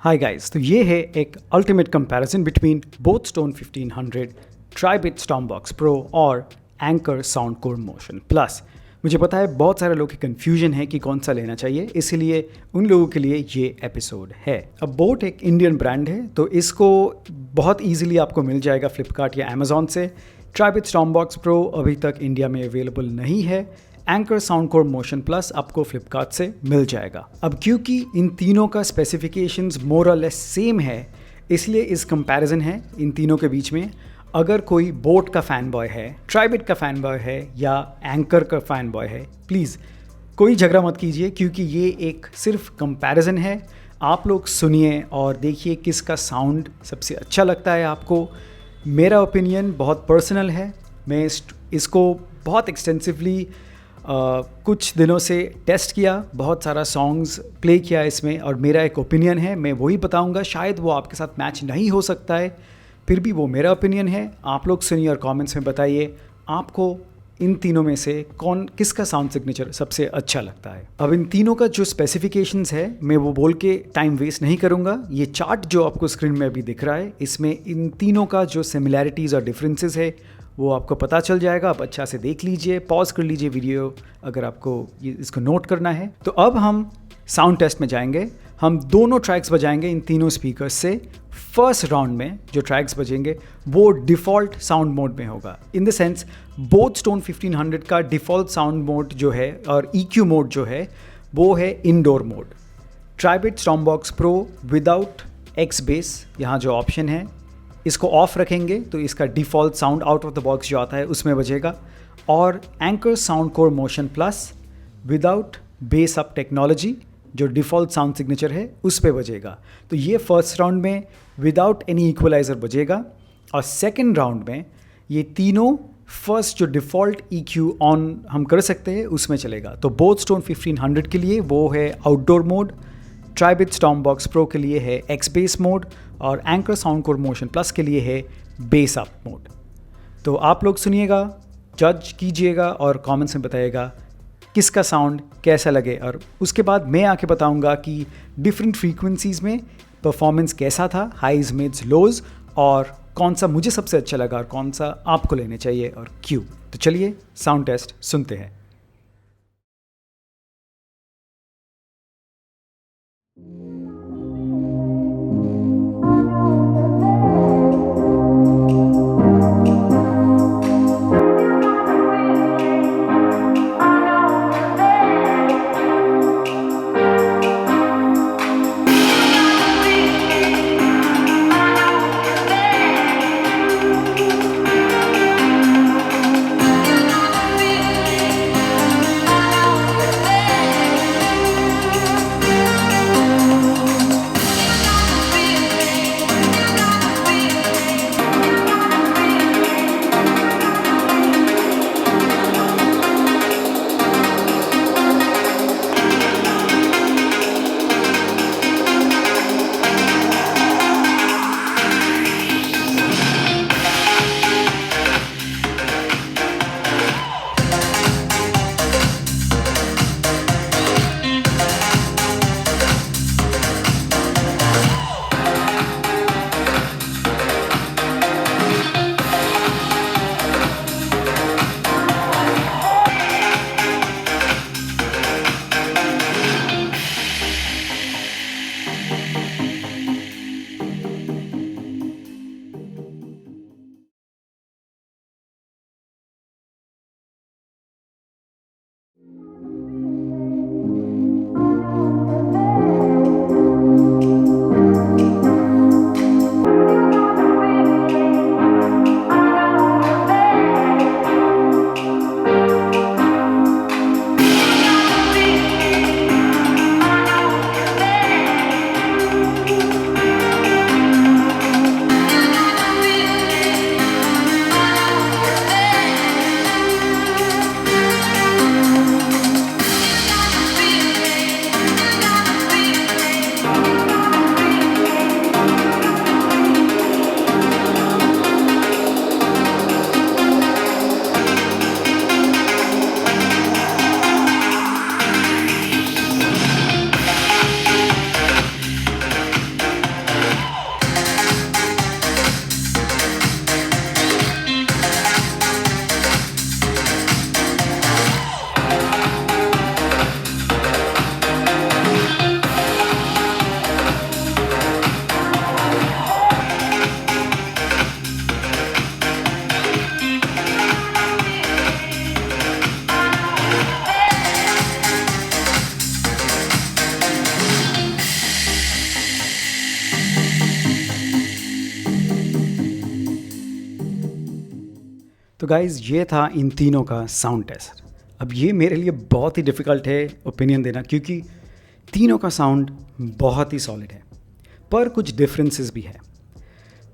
Hi guys, तो ये है एक ultimate comparison between both stone 1500, Tribit Stormbox Pro और एंकर साउंडकोर मोशन प्लस। मुझे पता है बहुत सारे लोगों की कन्फ्यूजन है कि कौन सा लेना चाहिए, इसीलिए उन लोगों के लिए ये एपिसोड है। अब बोट एक इंडियन ब्रांड है, तो इसको बहुत ईजिली आपको मिल जाएगा फ्लिपकार्ट या अमेजोन से। ट्राइबिट स्टॉर्मबॉक्स प्रो अभी तक इंडिया में अवेलेबल नहीं है। एंकर साउंडकोर मोशन प्लस आपको फ्लिपकार्ट से मिल जाएगा। अब क्योंकि इन तीनों का स्पेसिफिकेशंस मोर और लेस सेम है, इसलिए इस कंपैरिजन है इन तीनों के बीच में। अगर कोई बोट का फ़ैन बॉय है, ट्राइबिट का फ़ैन बॉय है या एंकर का फ़ैन बॉय है, प्लीज़ कोई झगड़ा मत कीजिए, क्योंकि ये एक सिर्फ कंपैरिजन है। आप लोग सुनिए और देखिए किसका साउंड सबसे अच्छा लगता है आपको। मेरा ओपिनियन बहुत पर्सनल है। मैं इसको बहुत एक्सटेंसिवली कुछ दिनों से टेस्ट किया, बहुत सारा सॉन्ग्स प्ले किया इसमें, और मेरा एक ओपिनियन है, मैं वही बताऊंगा। शायद वो आपके साथ मैच नहीं हो सकता है, फिर भी वो मेरा ओपिनियन है। आप लोग सुनिए और कमेंट्स में बताइए आपको इन तीनों में से किसका साउंड सिग्नेचर सबसे अच्छा लगता है। अब इन तीनों का जो स्पेसिफिकेशंस है, मैं वो बोल के टाइम वेस्ट नहीं करूंगा। ये चार्ट जो आपको स्क्रीन में अभी दिख रहा है, इसमें इन तीनों का जो सिमिलैरिटीज़ और डिफरेंसेस है वो आपको पता चल जाएगा। आप अच्छा से देख लीजिए, पॉज कर लीजिए वीडियो अगर आपको इसको नोट करना है। तो अब हम साउंड टेस्ट में जाएंगे। हम दोनों ट्रैक्स बजाएंगे इन तीनों स्पीकर्स से। फर्स्ट राउंड में जो ट्रैक्स बजेंगे वो डिफ़ॉल्ट साउंड मोड में होगा। In the sense both stone 1500 का डिफ़ॉल्ट साउंड मोड जो है और EQ मोड जो है वो है indoor mode. Tribit Stormbox Pro without X bass, यहाँ जो ऑप्शन है इसको ऑफ रखेंगे तो इसका default sound out of the box जो आता है उसमें बजेगा। और Anker Soundcore Motion Plus without bass up technology जो डिफ़ॉल्ट साउंड सिग्नेचर है उस पे बजेगा। तो ये फर्स्ट राउंड में विदाउट एनी इक्वलाइज़र बजेगा, और सेकंड राउंड में ये तीनों फर्स्ट जो डिफ़ॉल्ट EQ ऑन हम कर सकते हैं उसमें चलेगा। तो बोथ स्टोन 1500 के लिए वो है outdoor mode, Tribit Stormbox pro के लिए है एक्स बेस मोड, और एंकर साउंडकोर मोशन प्लस के लिए है बेस अप मोड। तो आप लोग सुनिएगा, जज कीजिएगा और कमेंट्स में बताइएगा किसका साउंड कैसा लगे, और उसके बाद मैं आके बताऊंगा कि डिफरेंट फ्रीक्वेंसीज़ में परफॉर्मेंस कैसा था, हाइज मिड्स लोज, और कौन सा मुझे सबसे अच्छा लगा और कौन सा आपको लेने चाहिए और क्यों। तो चलिए साउंड टेस्ट सुनते हैं। तो गाइज़ ये था इन तीनों का साउंड टेस्ट। अब ये मेरे लिए बहुत ही डिफ़िकल्ट है ओपिनियन देना, क्योंकि तीनों का साउंड बहुत ही सॉलिड है, पर कुछ डिफरेंसेस भी है।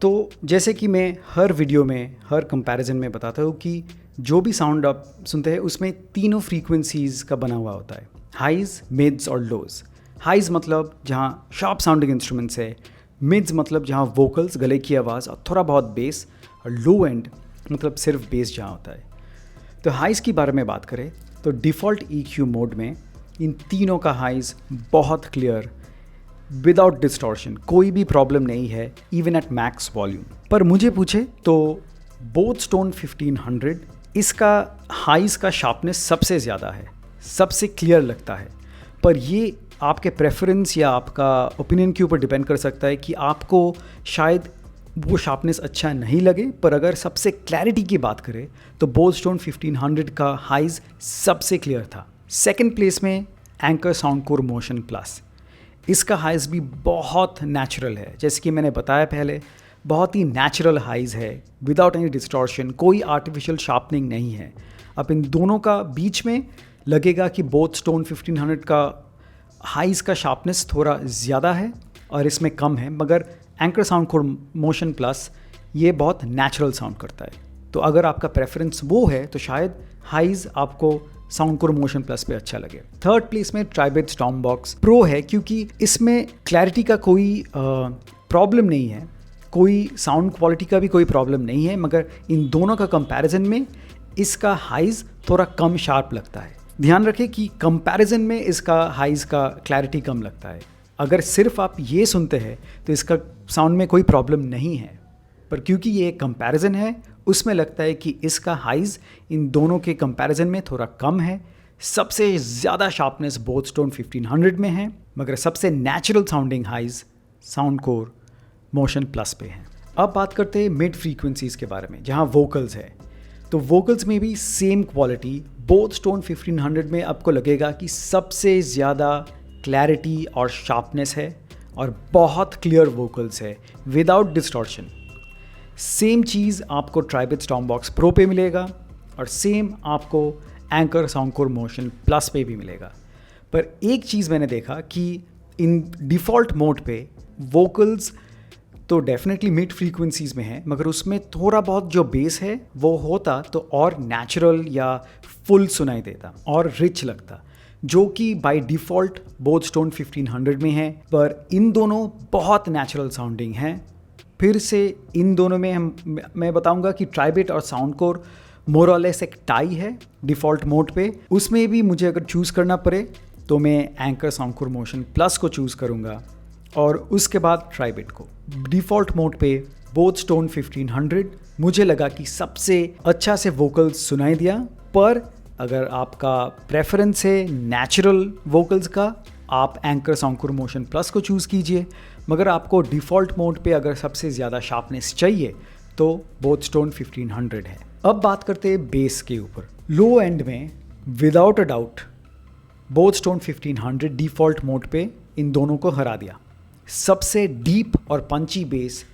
तो जैसे कि मैं हर वीडियो में, हर कंपैरिजन में बताता हूँ कि जो भी साउंड आप सुनते हैं उसमें तीनों फ्रीक्वेंसीज़ का बना हुआ होता है, हाइज़, मिड्स और लोज़। हाइज़ मतलब जहाँ शार्प साउंडिंग इंस्ट्रूमेंट्स है, मिड्स मतलब जहाँ वोकल्स, गले की आवाज़ और थोड़ा बहुत बेस, और लो एंड मतलब सिर्फ बेस जहाँ होता है। तो हाइज़ की बारे में बात करें तो डिफ़ॉल्ट EQ मोड में इन तीनों का हाइज़ बहुत क्लियर, विदाउट डिस्टॉर्शन, कोई भी प्रॉब्लम नहीं है, इवन एट मैक्स वॉल्यूम। पर मुझे पूछे तो बोथ स्टोन 1500 इसका हाइज़ का शार्पनेस सबसे ज़्यादा है, सबसे क्लियर लगता है। पर ये आपके प्रेफरेंस या आपका ओपिनियन के ऊपर डिपेंड कर सकता है कि आपको शायद वो शार्पनेस अच्छा नहीं लगे। पर अगर सबसे क्लैरिटी की बात करें तो बोथ स्टोन 1500 का हाइज़ सबसे क्लियर था। सेकंड प्लेस में एंकर साउंडकोर मोशन प्लस, इसका हाइज़ भी बहुत नेचुरल है। जैसे कि मैंने बताया पहले, बहुत ही नेचुरल हाइज़ है, विदाउट एनी डिस्टॉर्शन, कोई आर्टिफिशियल शार्पनिंग नहीं है। अब इन दोनों का बीच में लगेगा कि बोथ स्टोन 1500 का हाइज़ का शार्पनेस थोड़ा ज़्यादा है और इसमें कम है, मगर एंकर साउंडकोर मोशन प्लस ये बहुत नेचुरल साउंड करता है। तो अगर आपका प्रेफरेंस वो है तो शायद हाइज़ आपको साउंडकोर मोशन प्लस पे अच्छा लगे। थर्ड प्लेस में ट्राइबेट स्टॉर्मबॉक्स प्रो है, क्योंकि इसमें क्लैरिटी का कोई प्रॉब्लम नहीं है, कोई साउंड क्वालिटी का भी कोई प्रॉब्लम नहीं है, मगर इन दोनों का कंपैरिजन में इसका हाइज़ थोड़ा कम शार्प लगता है। ध्यान रखें कि कंपैरिजन में इसका हाइज़ का क्लैरिटी कम लगता है। अगर सिर्फ आप ये सुनते हैं तो इसका साउंड में कोई प्रॉब्लम नहीं है, पर क्योंकि ये एक कंपैरिजन है उसमें लगता है कि इसका हाइज़ इन दोनों के कंपैरिजन में थोड़ा कम है। सबसे ज़्यादा शार्पनेस बोथ स्टोन 1500 में है, मगर सबसे natural sounding highs Soundcore Motion plus पे है। अब बात करते हैं मिड फ्रीक्वेंसीज़ के बारे में, जहाँ वोकल्स है। तो वोकल्स में भी सेम क्वालिटी बोथ स्टोन 1500 में आपको लगेगा कि सबसे ज़्यादा क्लैरिटी और शार्पनेस है और बहुत क्लियर वोकल्स है विदाउट डिस्टॉर्शन। सेम चीज़ आपको ट्राइबेट स्टॉर्मबॉक्स प्रो पे मिलेगा और सेम आपको एंकर साउंडकोर मोशन प्लस पे भी मिलेगा। पर एक चीज़ मैंने देखा कि इन डिफ़ॉल्ट मोड पे वोकल्स तो डेफिनेटली मिड फ्रीक्वेंसीज़ में है, मगर उसमें थोड़ा बहुत जो बेस है वो होता तो और नेचुरल या फुल सुनाई देता और रिच लगता, जो कि बाय डिफ़ॉल्ट बोथ स्टोन 1500 में है। पर इन दोनों बहुत नेचुरल साउंडिंग हैं। फिर से इन दोनों में मैं बताऊंगा कि ट्राइबेट और साउंडकोर मोर और लेस एक टाई है डिफ़ॉल्ट मोड पे। उसमें भी मुझे अगर चूज़ करना पड़े तो मैं एंकर साउंडकोर मोशन प्लस को चूज़ करूंगा और उसके बाद ट्राइबेट को। डिफ़ॉल्ट मोड पे बोथ स्टोन 1500 मुझे लगा कि सबसे अच्छा से वोकल्स सुनाई दिया। पर अगर आपका प्रेफरेंस है नेचुरल वोकल्स का, आप एंकर साउंडकोर मोशन प्लस को चूज़ कीजिए। मगर आपको डिफ़ॉल्ट मोड पे अगर सबसे ज़्यादा शार्पनेस चाहिए तो बोथ स्टोन 1500 है। अब बात करते हैं बेस के ऊपर। लो एंड में without a doubt both stone 1500 default mode पे इन दोनों को हरा दिया। सबसे डीप और पंची बेस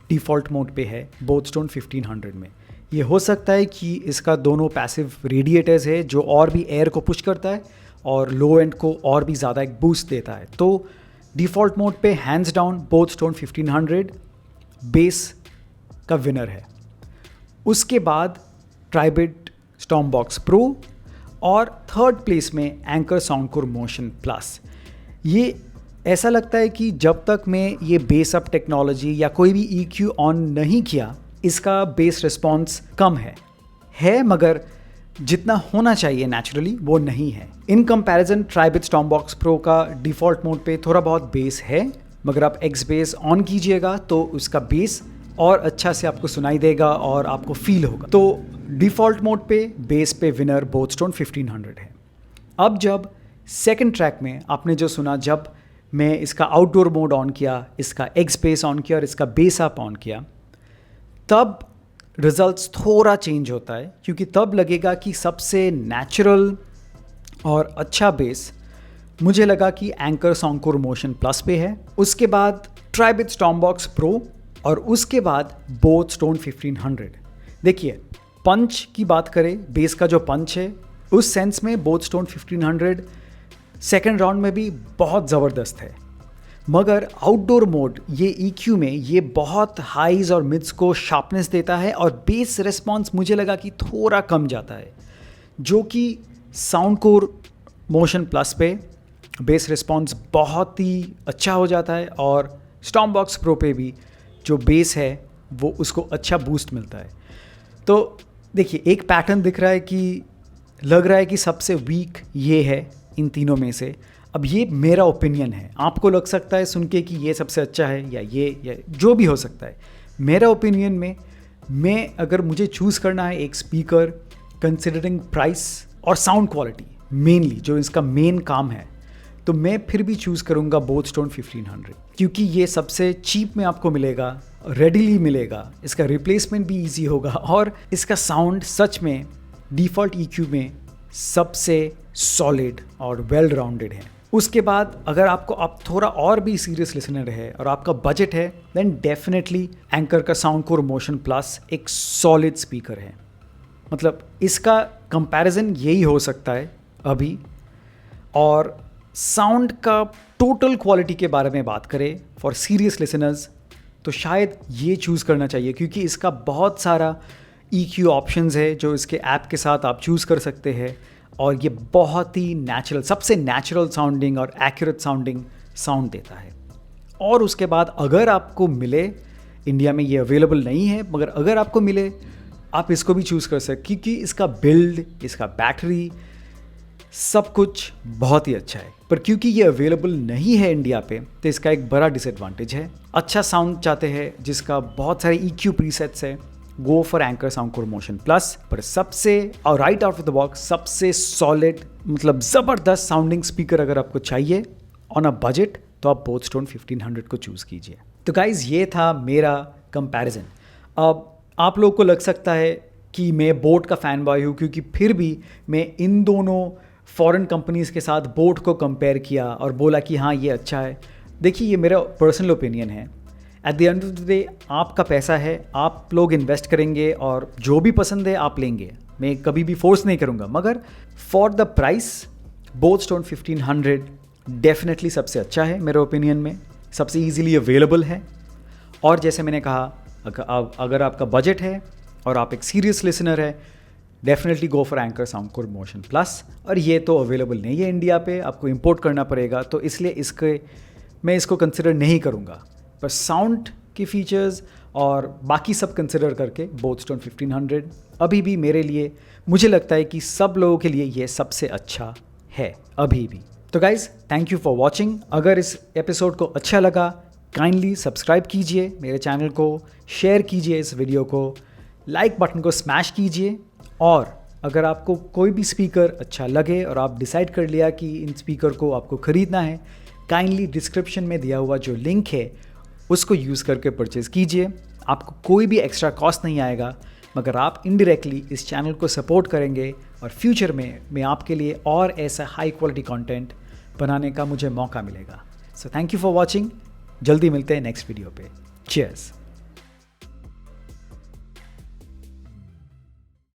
डिफ़ॉल्ट मोड पे है बोथ स्टोन 1500 में। ये हो सकता है कि इसका दोनों पैसिव रेडिएटर्स है जो और भी एयर को पुश करता है और लो एंड को और भी ज़्यादा एक बूस्ट देता है। तो डिफ़ॉल्ट मोड पे hands down both stone 1500 base का विनर है। उसके बाद ट्राइबेट स्टॉर्मबॉक्स प्रो और थर्ड प्लेस में एंकर साउंडकोर मोशन प्लस। ये ऐसा लगता है कि जब तक मैं ये बेस अप टेक्नोलॉजी या कोई भी EQ ऑन नहीं किया, इसका बेस रिस्पॉन्स कम है मगर जितना होना चाहिए नेचुरली वो नहीं है। इन कंपैरिजन ट्राइबेट स्टॉर्मबॉक्स प्रो का डिफ़ॉल्ट मोड पे थोड़ा बहुत बेस है, मगर आप एक्स बेस ऑन कीजिएगा तो उसका बेस और अच्छा से आपको सुनाई देगा और आपको फील होगा। तो डिफ़ॉल्ट मोड पे बेस पे विनर बोथ स्टोन 1500 है। अब जब सेकंड ट्रैक में आपने जो सुना, जब मैं इसका आउटडोर मोड ऑन किया, इसका एक्स बेस ऑन किया और इसका बेस अप ऑन किया, तब रिजल्ट्स थोड़ा चेंज होता है, क्योंकि तब लगेगा कि सबसे नेचुरल और अच्छा बेस मुझे लगा कि एंकर साउंडकोर मोशन प्लस पे है। उसके बाद ट्राइबेट स्टॉर्मबॉक्स प्रो और उसके बाद बोथ स्टोन 1500। देखिए, पंच की बात करें, बेस का जो पंच है, उस सेंस में बोथ स्टोन 1500 सेकेंड राउंड में भी बहुत ज़बरदस्त है। मगर आउटडोर मोड ये EQ में ये बहुत हाइज और मिड्स को शार्पनेस देता है और बेस रिस्पॉन्स मुझे लगा कि थोड़ा कम जाता है, जो कि साउंडकोर मोशन प्लस पे बेस रिस्पॉन्स बहुत ही अच्छा हो जाता है और स्टॉर्मबॉक्स प्रो पे भी जो बेस है वो उसको अच्छा बूस्ट मिलता है। तो देखिए, एक पैटर्न दिख रहा है कि लग रहा है कि सबसे वीक ये है इन तीनों में से। अब ये मेरा ओपिनियन है, आपको लग सकता है सुन के कि ये सबसे अच्छा है या जो भी हो सकता है। मेरा ओपिनियन में मैं अगर मुझे चूज़ करना है एक स्पीकर कंसिडरिंग प्राइस और साउंड क्वालिटी मेनली, जो इसका मेन काम है, तो मैं फिर भी चूज़ करूँगा बोथ स्टोन 1500, क्योंकि ये सबसे चीप में आपको मिलेगा, रेडिली मिलेगा, इसका रिप्लेसमेंट भी ईजी होगा और इसका साउंड सच में डिफ़ॉल्ट EQ में सबसे सॉलिड और वेल राउंडेड है। उसके बाद अगर आप थोड़ा और भी सीरियस लिसनर है और आपका बजट है, देन डेफिनेटली एंकर का साउंडकोर मोशन प्लस एक सॉलिड स्पीकर है। मतलब इसका कंपैरिजन यही हो सकता है अभी। और साउंड का टोटल क्वालिटी के बारे में बात करें फॉर सीरियस लिसनर्स, तो शायद ये चूज़ करना चाहिए, क्योंकि इसका बहुत सारा EQ ऑप्शंस है जो इसके ऐप के साथ आप चूज़ कर सकते हैं और ये बहुत ही नेचुरल, सबसे नेचुरल साउंडिंग और एक्यूरेट साउंड देता है। और उसके बाद अगर आपको मिले, इंडिया में ये अवेलेबल नहीं है, मगर अगर आपको मिले आप इसको भी चूज़ कर सकते, क्योंकि इसका बिल्ड, इसका बैटरी, सब कुछ बहुत ही अच्छा है। पर क्योंकि ये अवेलेबल नहीं है इंडिया पे, तो इसका एक बड़ा डिसएडवांटेज है। अच्छा साउंड चाहते हैं जिसका बहुत सारे EQ प्रीसेट्स है, go for anchor Soundcore Motion plus. पर सबसे और right out of the box सबसे सॉलिड, मतलब ज़बरदस्त साउंडिंग स्पीकर अगर आपको चाहिए ऑन अ बजट, तो आप बोथ स्टोन 1500 को चूज़ कीजिए। तो गाइज़, ये था मेरा कंपैरिजन। अब आप लोग को लग सकता है कि मैं बोट का फ़ैन बॉय हूँ, क्योंकि फिर भी मैं इन दोनों फॉरेन कंपनीज़ के साथ बोट को कंपेयर किया और बोला कि हाँ ये अच्छा है। देखिए, ये मेरा पर्सनल ओपिनियन है। At the end of the day आपका पैसा है, आप लोग इन्वेस्ट करेंगे और जो भी पसंद है आप लेंगे, मैं कभी भी फोर्स नहीं करूँगा। मगर for the price both stone 1500 definitely सबसे अच्छा है मेरे ओपिनियन में, सबसे ईजीली अवेलेबल है। और जैसे मैंने कहा, अगर आपका बजट है और आप एक सीरियस लिसनर है, definitely go for anchor Soundcore Motion plus. और ये तो अवेलेबल नहीं है इंडिया पे, आपको इंपोर्ट करना पड़ेगा, तो इसलिए मैं इसको कंसिडर नहीं करूँगा। पर साउंड की फीचर्स और बाकी सब कंसिडर करके बोथ स्टोन 1500 अभी भी मेरे लिए, मुझे लगता है कि सब लोगों के लिए ये सबसे अच्छा है अभी भी। तो guys, thank you for watching. अगर इस एपिसोड को अच्छा लगा, काइंडली सब्सक्राइब कीजिए मेरे चैनल को, शेयर कीजिए इस वीडियो को, लाइक बटन को स्मैश कीजिए। और अगर आपको कोई भी स्पीकर अच्छा लगे और आप डिसाइड कर लिया कि इन स्पीकर को आपको ख़रीदना है, काइंडली डिस्क्रिप्शन में दिया हुआ जो लिंक है उसको यूज़ करके परचेज़ कीजिए। आपको कोई भी एक्स्ट्रा कॉस्ट नहीं आएगा, मगर आप इनडायरेक्टली इस चैनल को सपोर्ट करेंगे और फ्यूचर में मैं आपके लिए और ऐसा हाई क्वालिटी कंटेंट बनाने का मुझे मौका मिलेगा। So thank you for watching. जल्दी मिलते हैं नेक्स्ट वीडियो पे। चीयर्स।